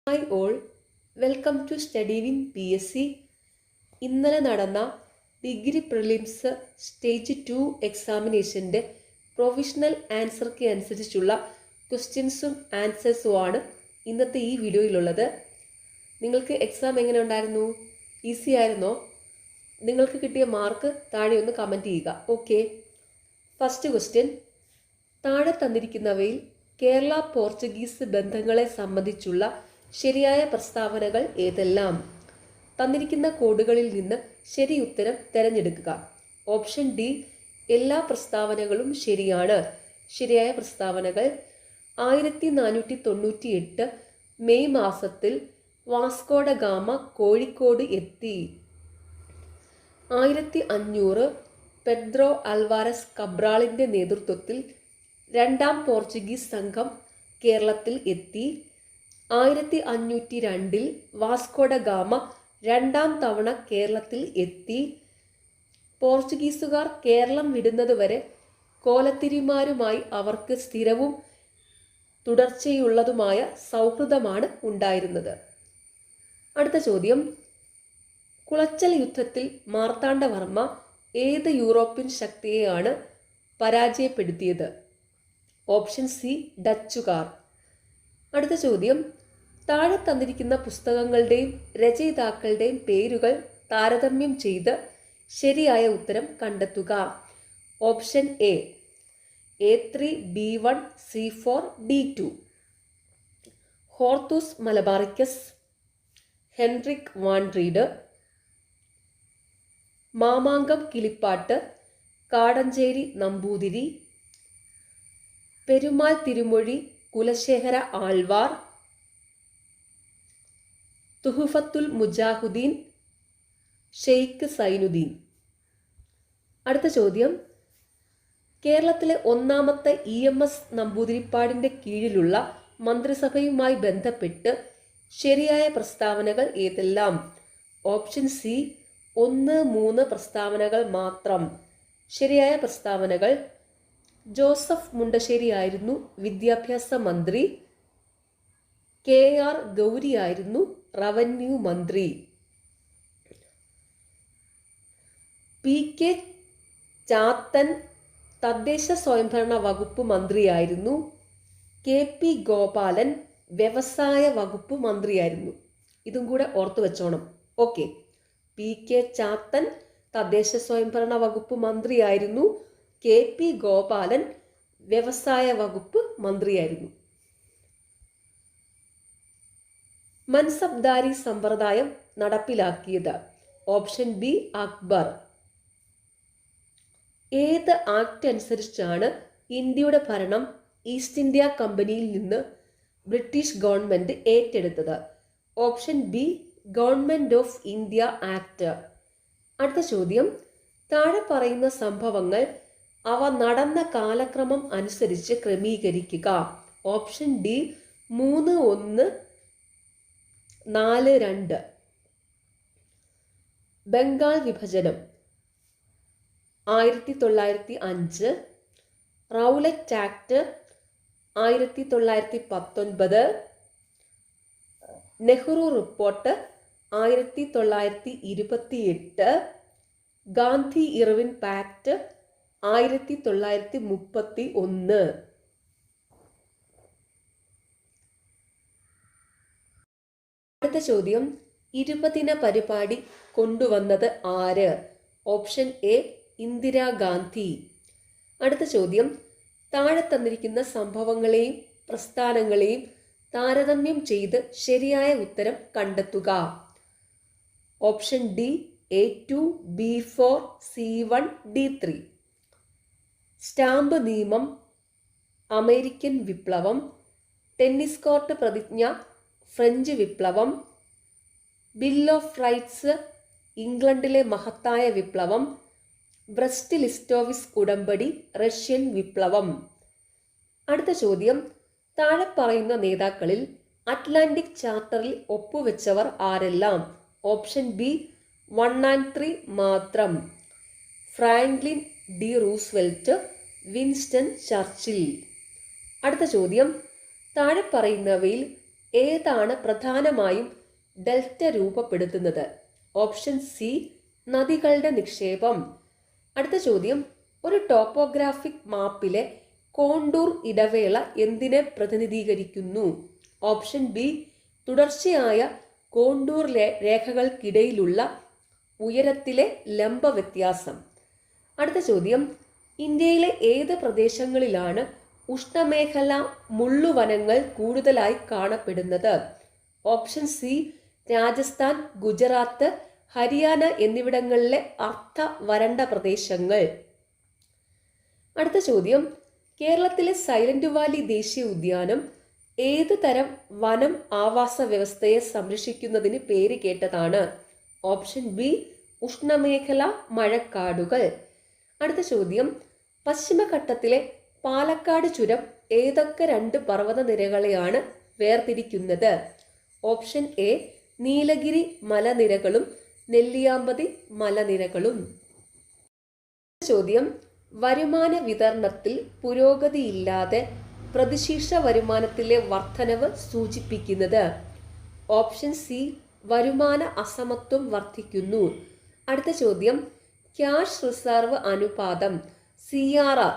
Hi all, welcome to study win PSC. ഇന്നലെ നടന്ന degree prelims stage 2 എക്സാമിനേഷൻ്റെ provisional ആൻസർക്ക് അനുസരിച്ചുള്ള ക്വസ്റ്റ്യൻസും ആൻസേഴ്സുമാണ് ഇന്നത്തെ ഈ വീഡിയോയിലുള്ളത്. നിങ്ങൾക്ക് എക്സാം എങ്ങനെ ഉണ്ടായിരുന്നു? ഈസി ആയിരുന്നോ? നിങ്ങൾക്ക് കിട്ടിയ മാർക്ക് താഴെ ഒന്ന് കമൻറ്റ് ചെയ്യുക. Okay, first question. താഴെ തന്നിരിക്കുന്നവയിൽ കേരള പോർച്ചുഗീസ് ബന്ധങ്ങളെ സംബന്ധിച്ചുള്ള ശരിയായ പ്രസ്താവനകൾ ഏതെല്ലാം? തന്നിരിക്കുന്ന കോഡുകളിൽ നിന്ന് ശരി ഉത്തരം തിരഞ്ഞെടുക്കുക. ഓപ്ഷൻ ഡി, എല്ലാ പ്രസ്താവനകളും ശരിയാണ്. ശരിയായ പ്രസ്താവനകൾ: 1498 മെയ് മാസത്തിൽ വാസ്കോഡ ഗാമ കോഴിക്കോട് എത്തി. 1500 പെദ്രോ അൽവാരസ് കബ്രാളിൻ്റെ നേതൃത്വത്തിൽ രണ്ടാം പോർച്ചുഗീസ് സംഘം കേരളത്തിൽ എത്തി. 1502 വാസ്കോഡ ഗാമ രണ്ടാം തവണ കേരളത്തിൽ എത്തി. പോർച്ചുഗീസുകാർ കേരളം വിടുന്നതുവരെ കോലത്തിരിമാരുമായി അവർക്ക് സ്ഥിരവും തുടർച്ചയുള്ളതുമായ സൗഹൃദമാണ് ഉണ്ടായിരുന്നത്. അടുത്ത ചോദ്യം. കുളച്ചൽ യുദ്ധത്തിൽ മാർത്താണ്ഡവർമ്മ ഏത് യൂറോപ്യൻ ശക്തിയെയാണ് പരാജയപ്പെടുത്തിയത്? ഓപ്ഷൻ സി, ഡച്ചുകാർ. അടുത്ത ചോദ്യം. താഴെ തന്നിരിക്കുന്ന പുസ്തകങ്ങളുടെയും രചയിതാക്കളുടെയും പേരുകൾ താരതമ്യം ചെയ്ത് ശരിയായ ഉത്തരം കണ്ടെത്തുക. Option A, A3, B1, C4, D2. Hortus Malabaricus, Hendrik van Rheede, Mamankam Kilippattu, Kadancheri Namboothiri, Perumal Thirumozhi, Kulasekhara Alvar, Tuhfatul Mujahideen, Sheikh Zainuddin. അടുത്ത ചോദ്യം. കേരളത്തിലെ ഒന്നാമത്തെ EMS നമ്പൂതിരിപ്പാടിൻ്റെ കീഴിലുള്ള മന്ത്രിസഭയുമായി ബന്ധപ്പെട്ട് ശരിയായ പ്രസ്താവനകൾ ഏതെല്ലാം? ഓപ്ഷൻ സി, 1, 3 പ്രസ്താവനകൾ മാത്രം. ശരിയായ പ്രസ്താവനകൾ: ജോസഫ് മുണ്ടശ്ശേരിയായിരുന്നു വിദ്യാഭ്യാസ മന്ത്രി. KR ഗൗരിയായിരുന്നു റവന്യൂ മന്ത്രി. PK ചാത്തൻ തദ്ദേശ സ്വയംഭരണ വകുപ്പ് മന്ത്രിയായിരുന്നു. KP ഗോപാലൻ വ്യവസായ വകുപ്പ് മന്ത്രിയായിരുന്നു. ഇതും കൂടെ ഓർത്തു വെച്ചോണം. ഓക്കെ, PK ചാത്തൻ തദ്ദേശ സ്വയംഭരണ വകുപ്പ് മന്ത്രിയായിരുന്നു. KP ഗോപാലൻ വ്യവസായ വകുപ്പ് മന്ത്രിയായിരുന്നു. മൻസബ്ദാരി സമ്പ്രദായം നടപ്പിലാക്കിയത്? Option B, Akbar. ഏത് ആക്ട് അനുസരിച്ചാണ് ഇന്ത്യയുടെ ഭരണം ഈസ്റ്റ് ഇന്ത്യ കമ്പനിയിൽ നിന്ന് ബ്രിട്ടീഷ് ഗവൺമെന്റ് ഏറ്റെടുത്തത്? Option B, government of India act. അടുത്ത ചോദ്യം. താഴെ പറയുന്ന സംഭവങ്ങൾ അവ നടന്ന കാലക്രമം അനുസരിച്ച് ക്രമീകരിക്കുക. Option D, 3-1, 4-2. ബംഗാൾ വിഭജനം 1905, Rowlatt act 1919, Nehru report 1928, Gandhi Irwin pact 1931. അടുത്ത ചോദ്യം. 20 പരിപാടി കൊണ്ടുവന്നത് ആര്? Option A, Indira Gandhi. അടുത്ത ചോദ്യം. താഴെ തന്നിരിക്കുന്ന സംഭവങ്ങളെയും പ്രസ്ഥാനങ്ങളെയും താരതമ്യം ചെയ്ത് ശരിയായ ഉത്തരം കണ്ടെത്തുക. Option D, A2, B4, C1, D3. Stamp നിയമം, അമേരിക്കൻ വിപ്ലവം, ടെന്നീസ് കോർട്ട് പ്രതിജ്ഞ, ഫ്രഞ്ച് വിപ്ലവം, ബിൽ ഓഫ് റൈറ്റ്സ്, ഇംഗ്ലണ്ടിലെ മഹത്തായ വിപ്ലവം, ബ്രസ്റ്റ് ലിസ്റ്റോവിസ് ഉടമ്പടി, റഷ്യൻ വിപ്ലവം. അടുത്ത ചോദ്യം. താഴെ പറയുന്ന നേതാക്കളിൽ അറ്റ്ലാന്റിക് ചാർട്ടറിൽ ഒപ്പുവെച്ചവർ ആരെല്ലാം? ഓപ്ഷൻ ബി, 1 and 3 മാത്രം. Franklin D Roosevelt, Winston Churchill. അടുത്ത ചോദ്യം. താഴെ പറയുന്നവയിൽ ഏതാണ് പ്രധാനമായും ഡെൽറ്റ രൂപപ്പെടുത്തുന്നത്? ഓപ്ഷൻ സി നദികളുടെ നിക്ഷേപം. അടുത്ത ചോദ്യം, ഒരു ടോപ്പോഗ്രാഫിക് മാപ്പിലെ കോണ്ടൂർ ഇടവേള എന്തിനെ പ്രതിനിധീകരിക്കുന്നു? ഓപ്ഷൻ ബി തുടർച്ചയായ കോണ്ടൂർ രേഖകൾക്കിടയിലുള്ള ഉയരത്തിലെ ലംബ വ്യത്യാസം. അടുത്ത ചോദ്യം, ഇന്ത്യയിലെ ഏത് പ്രദേശങ്ങളിലാണ് ഉഷ്ണമേഖല മുള്ളുവനങ്ങൾ കൂടുതലായി കാണപ്പെടുന്നത്? ഓപ്ഷൻ സി രാജസ്ഥാൻ, ഗുജറാത്ത്, ഹരിയാന എന്നിവിടങ്ങളിലെ അർദ്ധ വരണ്ട പ്രദേശങ്ങൾ. അടുത്ത ചോദ്യം, കേരളത്തിലെ സൈലന്റ് വാലി ദേശീയ ഉദ്യാനം ഏത് തരം വനം ആവാസ വ്യവസ്ഥയെ സംരക്ഷിക്കുന്നതിന് പേര് കേട്ടതാണ്? ഓപ്ഷൻ ബി ഉഷ്ണമേഖല മഴക്കാടുകൾ. അടുത്ത ചോദ്യം, പശ്ചിമഘട്ടത്തിലെ പാലക്കാട് ചുരം ഏതൊക്കെ 2 പർവ്വതനിരകളെയാണ് വേർതിരിക്കുന്നത്? ഓപ്ഷൻ എ നീലഗിരി മലനിരകളും നെല്ലിയാമ്പതി മലനിരകളും. ചോദ്യം, വരുമാന വിതരണത്തിൽ പുരോഗതിയില്ലാതെ പ്രതിശീർഷ വരുമാനത്തിലെ വർധനവ് സൂചിപ്പിക്കുന്നത്? ഓപ്ഷൻ സി വരുമാന അസമത്വം വർദ്ധിക്കുന്നു. അടുത്ത ചോദ്യം, ക്യാഷ് റിസർവ് അനുപാതം CRR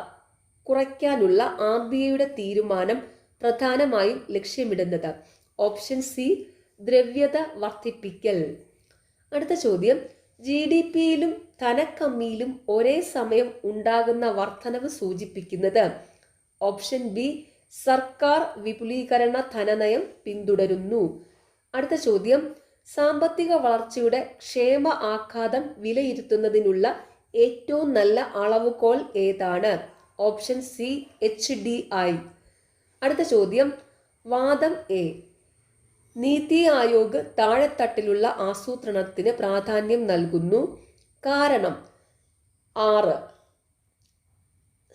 കുറയ്ക്കാനുള്ള RBIയുടെ തീരുമാനം പ്രധാനമായും ലക്ഷ്യമിടുന്നത്? ഓപ്ഷൻ സി ദ്രവ്യത വർദ്ധിപ്പിക്കൽ. അടുത്ത ചോദ്യം, GDPയിലും ധനക്കമ്മിയിലും ഒരേ സമയം ഉണ്ടാകുന്ന വർധനവ് സൂചിപ്പിക്കുന്നത്? ഓപ്ഷൻ ബി സർക്കാർ വിപുലീകരണ ധനനയം പിന്തുടരുന്നു. അടുത്ത ചോദ്യം, സാമ്പത്തിക വളർച്ചയുടെ ക്ഷേമ ആഘാതം വിലയിരുത്തുന്നതിനുള്ള ഏറ്റവും നല്ല അളവുകോൽ ഏതാണ്? Option C HDI. അടുത്ത ചോദ്യം, വാദം എ നീതി ആയോഗ് താഴെത്തട്ടിലുള്ള ആസൂത്രണത്തിന് പ്രാധാന്യം നൽകുന്നു. കാരണം 6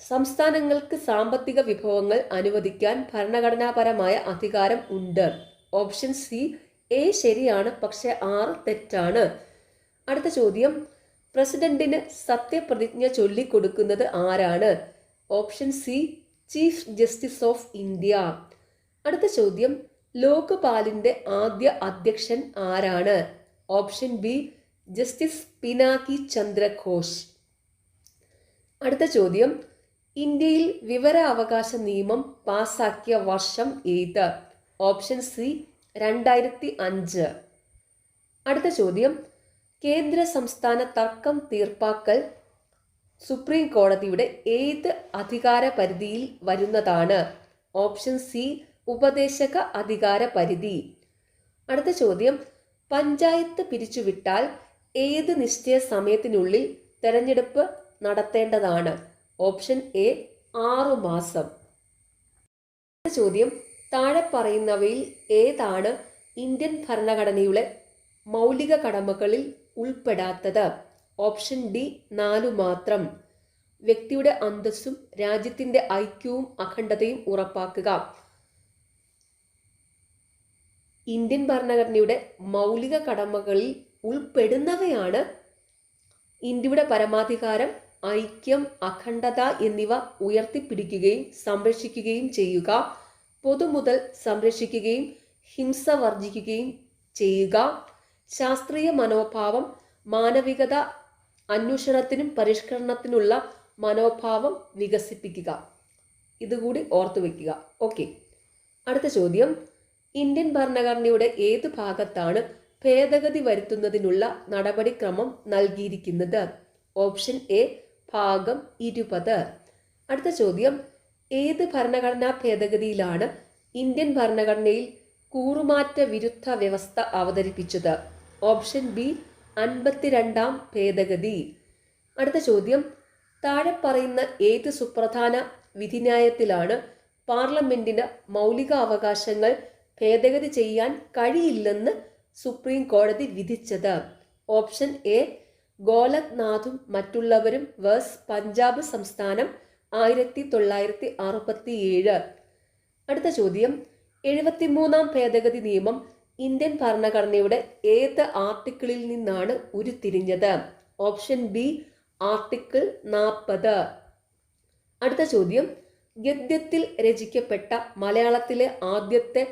സംസ്ഥാനങ്ങൾക്ക് സാമ്പത്തിക വിഭവങ്ങൾ അനുവദിക്കാൻ ഭരണഘടനാപരമായ അധികാരം ഉണ്ട്. ഓപ്ഷൻ സി എ ശരിയാണ്, പക്ഷെ 6 തെറ്റാണ്. അടുത്ത ചോദ്യം, പ്രസിഡന്റിന് സത്യപ്രതിജ്ഞ ചൊല്ലിക്കൊടുക്കുന്നത് ആരാണ്? Option C chief justice of India. അടുത്ത ചോദ്യം, ലോക്പാലിന്റെ ആദ്യ അധ്യക്ഷൻ ആരാണ്? Option B justice Pinaki Chandra Ghosh. അടുത്ത ചോദ്യം, ഇന്ത്യയിൽ വിവരാവകാശ നിയമം പാസാക്കിയ വർഷം ഏത്? Option C 2005. അടുത്ത ചോദ്യം, കേന്ദ്ര സംസ്ഥാന തർക്കം തീർപ്പാക്കൽ സുപ്രീം കോടതിയുടെ ഏത് അധികാര പരിധിയിൽ വരുന്നതാണ്? ഓപ്ഷൻ സി ഉപദേശക അധികാര പരിധി. അടുത്ത ചോദ്യം, പഞ്ചായത്ത് പിരിച്ചുവിട്ടാൽ ഏത് നിശ്ചയ സമയത്തിനുള്ളിൽ തെരഞ്ഞെടുപ്പ് നടത്തേണ്ടതാണ്? ഓപ്ഷൻ എ 6 മാസം. അടുത്ത ചോദ്യം, താഴെ പറയുന്നവയിൽ ഏതാണ് ഇന്ത്യൻ ഭരണഘടനയുടെ മൗലിക കടമകളിൽ ഉൾപ്പെടാത്തത്? ഓപ്ഷൻ ഡി 4 മാത്രം. വ്യക്തിയുടെ അന്തസ്സും രാജ്യത്തിന്റെ ഐക്യവും അഖണ്ഡതയും ഉറപ്പാക്കുക. ഇന്ത്യൻ ഭരണഘടനയുടെ മൗലിക കടമകളിൽ ഉൾപ്പെടുന്നവയാണ് ഇന്ത്യയുടെ പരമാധികാരം, ഐക്യം, അഖണ്ഡത എന്നിവ ഉയർത്തിപ്പിടിക്കുകയും സംരക്ഷിക്കുകയും ചെയ്യുക, പൊതുമുതൽ സംരക്ഷിക്കുകയും ഹിംസ വർജിക്കുകയും ചെയ്യുക, ശാസ്ത്രീയ മനോഭാവം, മാനവികത, അന്വേഷണത്തിനും പരിഷ്കരണത്തിനുള്ള മനോഭാവം വികസിപ്പിക്കുക. ഇതുകൂടി ഓർത്തു വയ്ക്കുക. ഓക്കെ. അടുത്ത ചോദ്യം, ഇന്ത്യൻ ഭരണഘടനയുടെ ഏത് ഭാഗത്താണ് ഭേദഗതി വരുത്തുന്നതിനുള്ള നടപടിക്രമം നൽകിയിരിക്കുന്നത്? ഓപ്ഷൻ എ ഭാഗം 20. അടുത്ത ചോദ്യം, ഏത് ഭരണഘടനാ ഭേദഗതിയിലാണ് ഇന്ത്യൻ ഭരണഘടനയിൽ കൂറുമാറ്റ വിരുദ്ധ വ്യവസ്ഥ അവതരിപ്പിച്ചത്? ഓപ്ഷൻ ബി 52ാം ഭേദഗതി. അടുത്ത ചോദ്യം, താഴെ പറയുന്ന ഏത് സുപ്രധാന വിധിന്യായത്തിലാണ് പാർലമെന്റിന് മൗലിക അവകാശങ്ങൾ ഭേദഗതി ചെയ്യാൻ കഴിയില്ലെന്ന് സുപ്രീം കോടതി വിധിച്ചത്? ഓപ്ഷൻ എ ഗോലഖ്നാഥും മറ്റുള്ളവരും വേഴ്സ് പഞ്ചാബ് സംസ്ഥാനം 1967. അടുത്ത ചോദ്യം, 73ാം ഭേദഗതി നിയമം ഇന്ത്യൻ ഭരണഘടനയുടെ ഏത് ആർട്ടിക്കിളിൽ നിന്നാണ് ഉരുത്തിരിഞ്ഞത്? Option B article 40. അടുത്ത ചോദ്യം, ഗദ്യത്തിൽ രചിക്കപ്പെട്ട മലയാളത്തിലെ ആദ്യത്തെ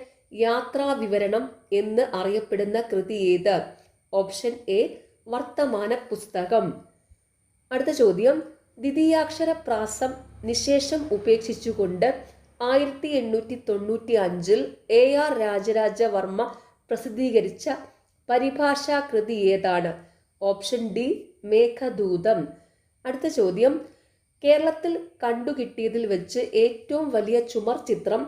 യാത്രാവിവരണം എന്ന് അറിയപ്പെടുന്ന കൃതി ഏത്? ഓപ്ഷൻ എ വർത്തമാന പുസ്തകം. അടുത്ത ചോദ്യം, ദ്വിതീയാക്ഷര പ്രാസം നിശേഷം ഉപേക്ഷിച്ചുകൊണ്ട് 1895 AR രാജരാജവർമ്മ പ്രസിദ്ധീകരിച്ച പരിഭാഷാകൃതി ഏതാണ്? Option D Meghadutam. അടുത്ത ചോദ്യം, കേരളത്തിൽ കണ്ടുകിട്ടിയതിൽ വെച്ച് ഏറ്റവും വലിയ ചുമർ ചിത്രം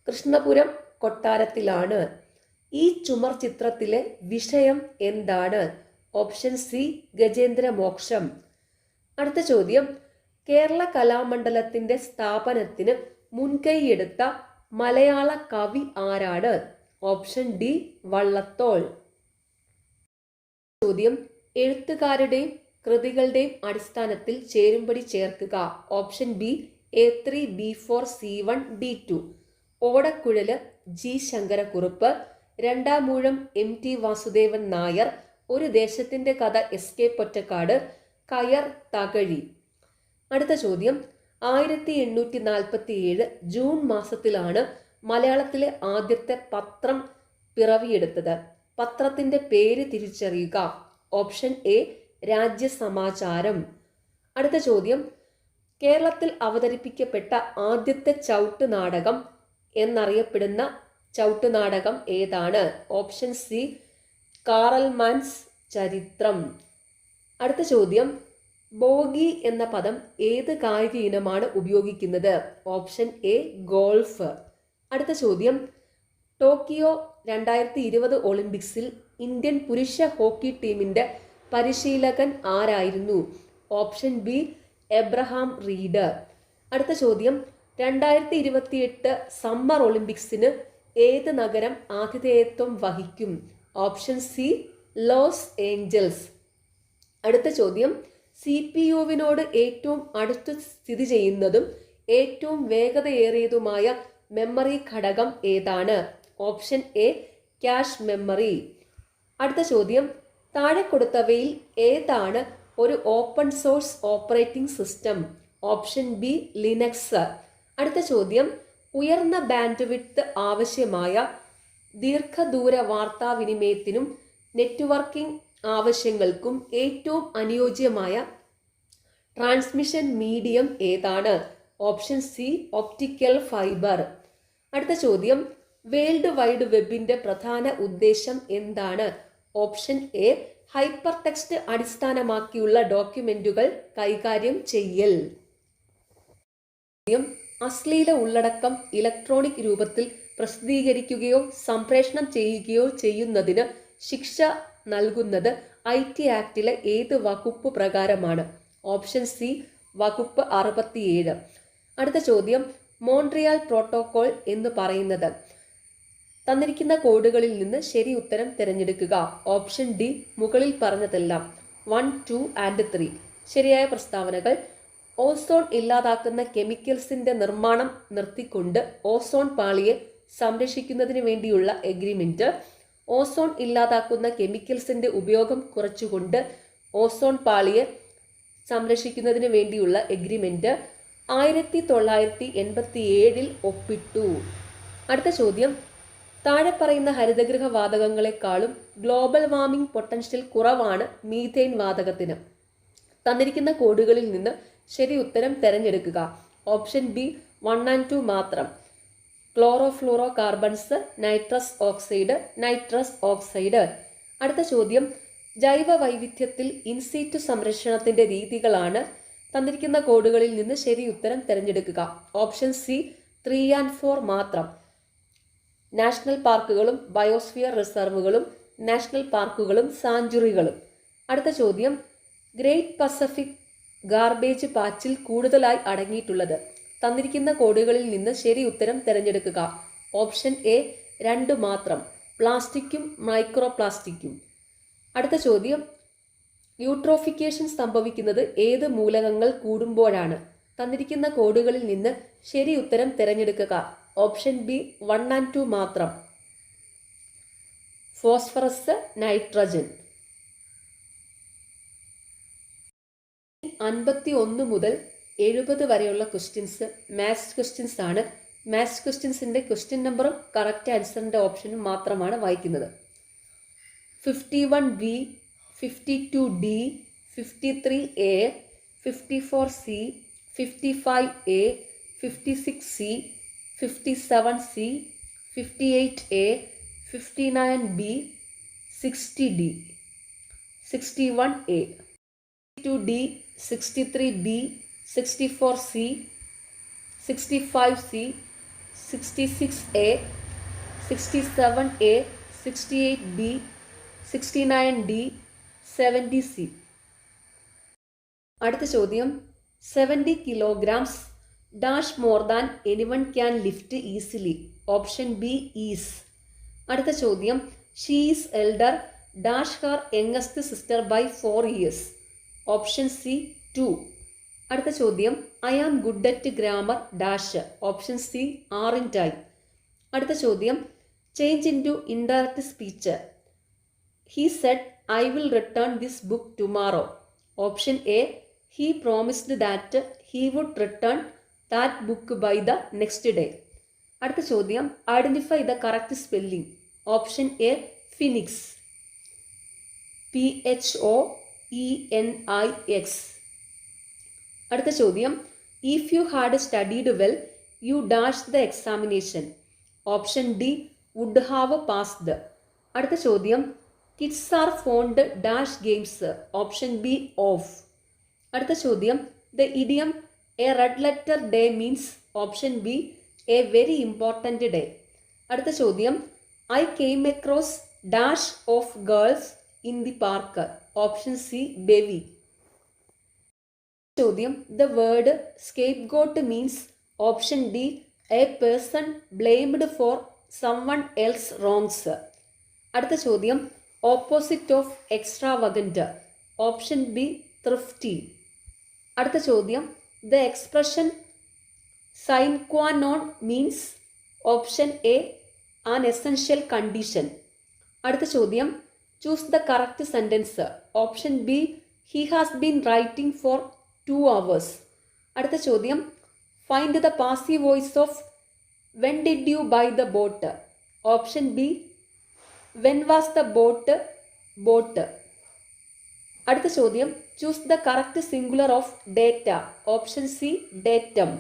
കൃഷ്ണപുരം കൊട്ടാരത്തിലാണ്. ഈ ചുമർ ചിത്രത്തിലെ വിഷയം എന്താണ്? Option C Gajendramoksham. അടുത്ത ചോദ്യം, കേരള കലാമണ്ഡലത്തിന്റെ സ്ഥാപനത്തിന് മുൻകൈയെടുത്ത മലയാള കവി ആരാണ്? Option D Vallathol. ചോദ്യം, എഴുത്തുകാരുടെയും കൃതികളുടെയും അടിസ്ഥാനത്തിൽ ചേരുംപടി ചേർക്കുക. Option B A3 B4 C1 D2. Odakkuzhal G Sankarakurup, Randamoozham MT Vasudevan Nair, ഒരു ദേശത്തിന്റെ കഥ SK പൊറ്റക്കാട്, കയർ തകഴി. അടുത്ത ചോദ്യം, 1847 ജൂൺ മാസത്തിലാണ് മലയാളത്തിലെ ആദ്യത്തെ പത്രം പിറവിയെടുത്തത്. പത്രത്തിന്റെ പേര് തിരിച്ചറിയുക. Option A Rajyasamacharam. അടുത്ത ചോദ്യം, കേരളത്തിൽ അവതരിപ്പിക്കപ്പെട്ട ആദ്യത്തെ ചവിട്ട് നാടകം എന്നറിയപ്പെടുന്ന ചവിട്ട് നാടകം ഏതാണ്? ഓപ്ഷൻ സി കാറൽമാൻസ് ചരിത്രം. അടുത്ത ചോദ്യം, ബോഗി എന്ന പദം ഏത് കായിക ഇനമാണ് ഉപയോഗിക്കുന്നത്? Option A golf. അടുത്ത ചോദ്യം, ടോക്കിയോ 2020 ഒളിമ്പിക്സിൽ ഇന്ത്യൻ പുരുഷ ഹോക്കി ടീമിന്റെ പരിശീലകൻ ആരായിരുന്നു? Option B Abraham Reid. അടുത്ത ചോദ്യം, 2028 സമ്മർ ഒളിമ്പിക്സിന് ഏത് നഗരം ആതിഥേയത്വം വഹിക്കും? Option C Los Angeles. അടുത്ത ചോദ്യം, CPU-വിനോട് ഏറ്റവും അടുത്ത് സ്ഥിതി ചെയ്യുന്നതും ഏറ്റവും വേഗതയേറിയതുമായ മെമ്മറി ഘടകം ഏതാണ്? Option A cache memory. അടുത്ത ചോദ്യം, താഴെ കൊടുത്തവയിൽ ഏതാണ് ഒരു open source operating system? Option B Linux. അടുത്ത ചോദ്യം, ഉയർന്ന ബാൻഡ് വിഡ്ത്ത് ആവശ്യമായ ദീർഘദൂര വാർത്താവിനിമയത്തിനും നെറ്റ്വർക്കിംഗ് ആവശ്യങ്ങൾക്കും ഏറ്റവും അനുയോജ്യമായ ട്രാൻസ്മിഷൻ മീഡിയം ഏതാണ്? Option C optical fibre. അടുത്ത ചോദ്യം, വേൾഡ് വൈഡ് വെബിന്റെ പ്രധാന ഉദ്ദേശം എന്താണ്? ഓപ്ഷൻ എ ഹൈപ്പർ ടെക്സ്റ്റ് അടിസ്ഥാനമാക്കിയുള്ള ഡോക്യുമെന്റുകൾ കൈകാര്യം ചെയ്യൽ. അശ്ലീല ഉള്ളടക്കം ഇലക്ട്രോണിക് രൂപത്തിൽ പ്രസിദ്ധീകരിക്കുകയോ സംപ്രേഷണം ചെയ്യുകയോ ചെയ്യുന്നതിന് ശിക്ഷ നൽകുന്നത് IT ആക്ടിലെ ഏത് വകുപ്പ് പ്രകാരമാണ്? ഓപ്ഷൻ സി വകുപ്പ് 67. അടുത്ത ചോദ്യം, മോൺട്രിയാൽ പ്രോട്ടോകോൾ എന്ന് പറയുന്നത്? തന്നിരിക്കുന്ന കോഡുകളിൽ നിന്ന് ശരി ഉത്തരം തിരഞ്ഞെടുക്കുക. ഓപ്ഷൻ ഡി മുകളിൽ പറഞ്ഞതെല്ലാം. 1, 2 and 3 ശരിയായ പ്രസ്താവനകൾ. ഓസോൺ ഇല്ലാതാക്കുന്ന കെമിക്കൽസിന്റെ നിർമ്മാണം നിർത്തിക്കൊണ്ട് ഓസോൺ പാളിയെ സംരക്ഷിക്കുന്നതിന് വേണ്ടിയുള്ള എഗ്രിമെന്റ്. ഓസോൺ ഇല്ലാതാക്കുന്ന കെമിക്കൽസിന്റെ ഉപയോഗം കുറച്ചുകൊണ്ട് ഓസോൺ പാളിയെ സംരക്ഷിക്കുന്നതിന് വേണ്ടിയുള്ള എഗ്രിമെന്റ് 1987 ഒപ്പിട്ടു. അടുത്ത ചോദ്യം, താഴെ പറയുന്ന ഹരിതഗൃഹ വാതകങ്ങളെക്കാളും ഗ്ലോബൽ വാർമിംഗ് പൊട്ടൻഷ്യൽ കുറവാണ് മീഥെയ്ൻ വാതകത്തിന്. തന്നിരിക്കുന്ന കോഡുകളിൽ നിന്ന് ശരി ഉത്തരം തിരഞ്ഞെടുക്കുക. ഓപ്ഷൻ ബി 1 and 2 മാത്രം. Chlorofluoro carbons, nitrous oxide. അടുത്ത ചോദ്യം, ജൈവ വൈവിധ്യത്തിൽ ഇൻസീറ്റു സംരക്ഷണത്തിന്റെ രീതികളാണ്. തന്നിരിക്കുന്ന കോഡുകളിൽ നിന്ന് ശരി ഉത്തരം തിരഞ്ഞെടുക്കുക. ഓപ്ഷൻ സി 3 and 4 മാത്രം. നാഷണൽ പാർക്കുകളും ബയോസ്ഫിയർ റിസർവുകളും നാഷണൽ പാർക്കുകളും സാഞ്ചുറികളും. അടുത്ത ചോദ്യം, ഗ്രേറ്റ് പസഫിക് ഗാർബേജ് പാച്ചിൽ കൂടുതലായി അടങ്ങിയിട്ടുള്ളത്. തന്നിരിക്കുന്ന കോഡുകളിൽ നിന്ന് ശരി ഉത്തരം തിരഞ്ഞെടുക്കുക. ഓപ്ഷൻ എ 2 മാത്രം. പ്ലാസ്റ്റിക്കും മൈക്രോ പ്ലാസ്റ്റിക്കും. അടുത്ത ചോദ്യം, യൂട്രോഫിക്കേഷൻ സംഭവിക്കുന്നത് ഏത് മൂലകങ്ങൾ കൂടുമ്പോഴാണ്? തന്നിരിക്കുന്ന കോഡുകളിൽ നിന്ന് ശരി ഉത്തരം തിരഞ്ഞെടുക്കുക. ഓപ്ഷൻ ബി 1 and 2 മാത്രം. Phosphorus, nitrogen. 51 മുതൽ 70 വരെയുള്ള ക്വസ്റ്റ്യൻസ് മാത്സ് ക്വസ്റ്റ്യൻസ് ആണ്. മാത്സ് ക്വസ്റ്റ്യൻസിൻ്റെ ക്വസ്റ്റ്യൻ നമ്പറും കറക്റ്റ് ആൻസറിൻ്റെ ഓപ്ഷനും മാത്രമാണ് വായിക്കുന്നത്. 51B, 52D, 53A, 54C, 55A, 56C, 57C, 58A, 59B, 60D, 61A, 62D, 63B, 64C, 65C, 66A, 67A, 68B, 69D, 70C. അടുത്ത ചോദ്യം, 70 kilograms dash more than anyone can lift easily. Option B is. അടുത്ത ചോദ്യം, she is elder dash her youngest sister by 4 years. Option C 2. അടുത്ത ചോദ്യം, I am good at grammar dash. Option C aren't I. അടുത്ത ചോദ്യം, change into indirect speech. He said I will return this book tomorrow. Option A, he promised that he would return that book by the next day. അടുത്ത ചോദ്യം, identify the correct spelling. Option A phoenix, PHOENIX. അടുത്ത ചോദ്യം, if you had studied well you dash the examination. Option D would have passed. അടുത്ത ചോദ്യം, kids are fond dash games. Option B of. അടുത്ത ചോദ്യം, the idiom a red letter day means. Option B a very important day. അടുത്ത ചോദ്യം, I came across dash of girls in the park. Option C bevy. ചോദ്യം, the word scapegoat means. Option D a person blamed four someone else wrongs. അടുത്ത ചോദ്യം, opposite of extravagant. Option B thrifty. അടുത്ത ചോദ്യം, the expression sine qua non means. Option A an essential condition. അടുത്ത ചോദ്യം, choose the correct sentence. Option B he has been writing for 2 hours. അടുത്ത ചോദ്യം, find the passive voice of when did you buy the boat. Option B when was the boat bought. അടുത്ത ചോദ്യം, choose the correct singular of data. Option C datum.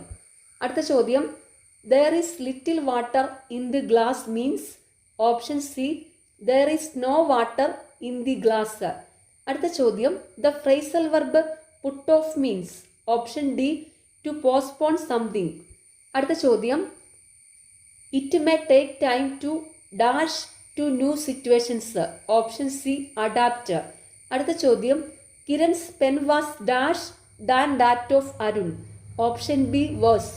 അടുത്ത ചോദ്യം, there is little water in the glass means. Option C there is no water in the glass. അടുത്ത ചോദ്യം, the phrasal verb put off means. Option D to postpone something. അടുത്ത ചോദ്യം, it may take time to dash to new situations. Option C adapt. അടുത്ത ചോദ്യം, Kiran's pen was dash than that of Arun. Option B worse.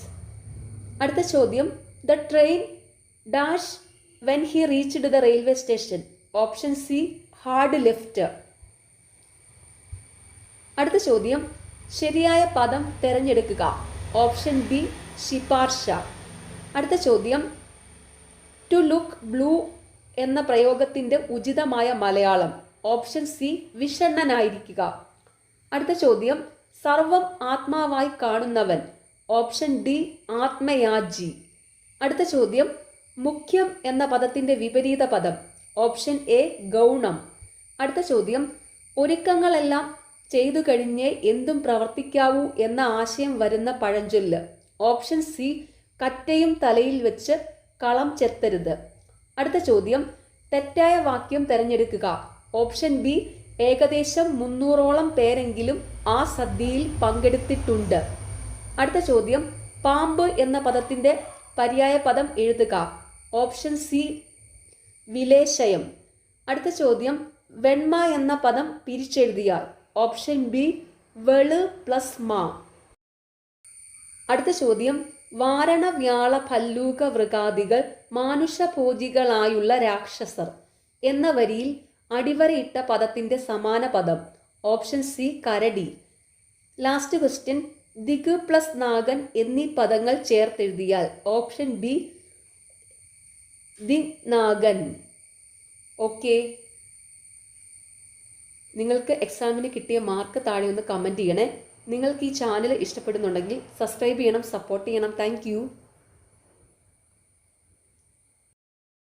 അടുത്ത ചോദ്യം, the train dash when he reached the railway station. Option C had left. അടുത്ത ചോദ്യം, ശരിയായ പദം തിരഞ്ഞെടുക്കുക. Option B ശിപാർശ. അടുത്ത ചോദ്യം, ടു ലുക്ക് ബ്ലൂ എന്ന പ്രയോഗത്തിൻ്റെ ഉചിതമായ മലയാളം. Option C വിഷണ്ണനായിരിക്കുക. അടുത്ത ചോദ്യം, സർവം ആത്മാവായി കാണുന്നവൻ. ഓപ്ഷൻ ഡി ആത്മയാജി. അടുത്ത ചോദ്യം, മുഖ്യം എന്ന പദത്തിൻ്റെ വിപരീത പദം. ഓപ്ഷൻ എ ഗൗണം. അടുത്ത ചോദ്യം, ഒരുക്കങ്ങളെല്ലാം ചെയ്തു കഴിഞ്ഞേ എന്തും പ്രവർത്തിക്കാവൂ എന്ന ആശയം വരുന്ന പഴഞ്ചൊല്ല്. ഓപ്ഷൻ സി കറ്റയും തലയിൽ വെച്ച് കളം ചെത്തരുത്. അടുത്ത ചോദ്യം, തെറ്റായ വാക്യം തിരഞ്ഞെടുക്കുക. ഓപ്ഷൻ ബി ഏകദേശം 300ഓളം പേരെങ്കിലും ആ സദ്യയിൽ പങ്കെടുത്തിട്ടുണ്ട്. അടുത്ത ചോദ്യം, പാമ്പ് എന്ന പദത്തിൻ്റെ പര്യായ പദം എഴുതുക. ഓപ്ഷൻ സി വിലേശയം. അടുത്ത ചോദ്യം, വെണ്മ എന്ന പദം പിരിച്ചെഴുതിയാൽ. ഓപ്ഷൻ ബി വെള് പ്ലസ് മാ. അടുത്ത ചോദ്യം, വാരണ വ്യാള ഭല്ലൂക വൃകാദികൾ മാനുഷഭോജികളായുള്ള രാക്ഷസർ എന്ന വരിയിൽ അടിവരയിട്ട പദത്തിൻ്റെ സമാന പദം. ഓപ്ഷൻ സി കരടി. ലാസ്റ്റ് ക്വസ്റ്റ്യൻ, ദിഗ് പ്ലസ് നാഗൻ എന്നീ പദങ്ങൾ ചേർത്തെഴുതിയാൽ. ഓപ്ഷൻ ബി ദിനാഗൻ. ഓക്കെ, നിങ്ങൾക്ക് എക്സാമിന് കിട്ടിയ മാർക്ക് താഴെ ഒന്ന് കമൻറ്റ് ചെയ്യണേ. നിങ്ങൾക്ക് ഈ ചാനൽ ഇഷ്ടപ്പെടുന്നുണ്ടെങ്കിൽ സബ്സ്ക്രൈബ് ചെയ്യണം, സപ്പോർട്ട് ചെയ്യണം. താങ്ക്